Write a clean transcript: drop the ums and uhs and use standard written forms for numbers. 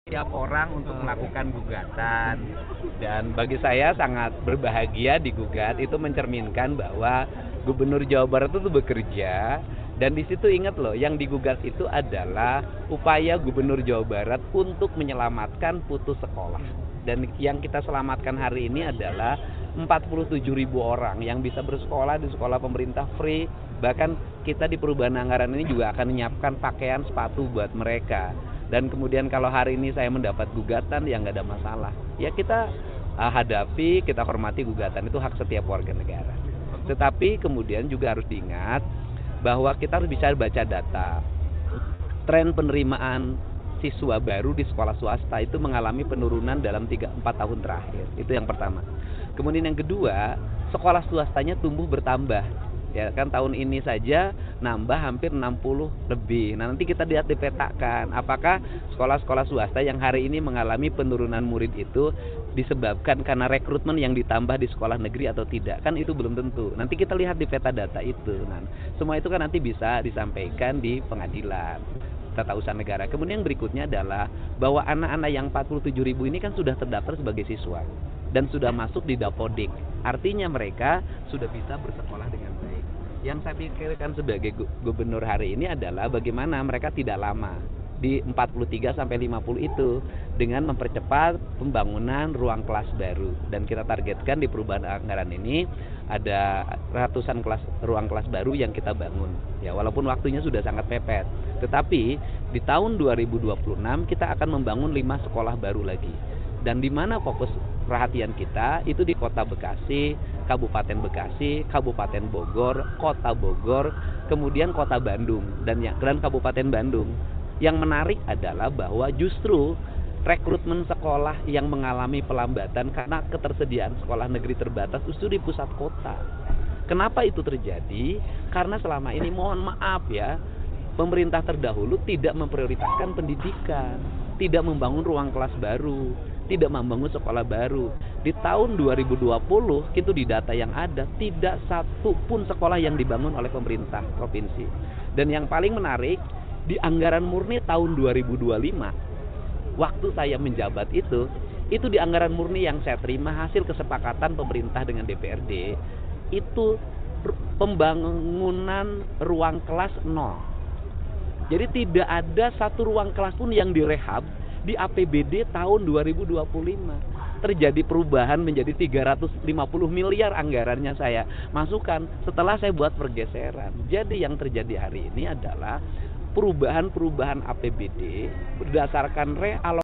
Tiap orang untuk melakukan gugatan, dan bagi saya sangat berbahagia digugat. Itu mencerminkan bahwa Gubernur Jawa Barat itu bekerja, dan di situ ingat loh, yang digugat itu adalah upaya Gubernur Jawa Barat untuk menyelamatkan putus sekolah. Dan yang kita selamatkan hari ini adalah 47.000 orang yang bisa bersekolah di sekolah pemerintah free. Bahkan kita di perubahan anggaran ini juga akan menyiapkan pakaian, sepatu buat mereka. Dan kemudian kalau hari ini saya mendapat gugatan, ya nggak ada masalah. Ya kita hadapi, kita hormati gugatan, itu hak setiap warga negara. Tetapi kemudian juga harus diingat bahwa kita harus bisa baca data. Tren penerimaan siswa baru di sekolah swasta itu mengalami penurunan dalam 3-4 tahun terakhir. Itu yang pertama. Kemudian yang kedua, sekolah swastanya tumbuh bertambah. Ya kan, tahun ini saja nambah hampir 60 lebih. Nah, nanti kita lihat dipetakan apakah sekolah-sekolah swasta yang hari ini mengalami penurunan murid itu disebabkan karena rekrutmen yang ditambah di sekolah negeri atau tidak. Kan itu belum tentu. Nanti kita lihat di peta data itu. Nah, semua itu kan nanti bisa disampaikan di pengadilan tata usaha negara. Kemudian yang berikutnya adalah bahwa anak-anak yang 47.000 ini kan sudah terdaftar sebagai siswa dan sudah masuk di Dapodik. Artinya mereka sudah bisa bersekolah dengan baik. Yang saya pikirkan sebagai gubernur hari ini adalah bagaimana mereka tidak lama di 43 sampai 50 itu dengan mempercepat pembangunan ruang kelas baru. Dan kita targetkan di perubahan anggaran ini ada ratusan ruang kelas baru yang kita bangun. Ya, walaupun waktunya sudah sangat mepet. Tetapi di tahun 2026 kita akan membangun 5 sekolah baru lagi. Dan di mana fokus perhatian kita itu di Kota Bekasi, Kabupaten Bekasi, Kabupaten Bogor, Kota Bogor, kemudian Kota Bandung dan Kabupaten Bandung. Yang menarik adalah bahwa justru rekrutmen sekolah yang mengalami pelambatan karena ketersediaan sekolah negeri terbatas justru di pusat kota. Kenapa itu terjadi? Karena selama ini, mohon maaf ya, pemerintah terdahulu tidak memprioritaskan pendidikan, tidak membangun ruang kelas baru, tidak membangun sekolah baru. Di tahun 2020 itu di data yang ada tidak satu pun sekolah yang dibangun oleh pemerintah provinsi. Dan yang paling menarik, di anggaran murni tahun 2025 waktu saya menjabat itu di anggaran murni yang saya terima hasil kesepakatan pemerintah dengan DPRD itu pembangunan ruang kelas 0. Jadi tidak ada satu ruang kelas pun yang direhab di APBD tahun 2025. Terjadi perubahan menjadi 350 miliar anggarannya saya masukkan setelah saya buat pergeseran. Jadi yang terjadi hari ini adalah perubahan APBD berdasarkan realokasi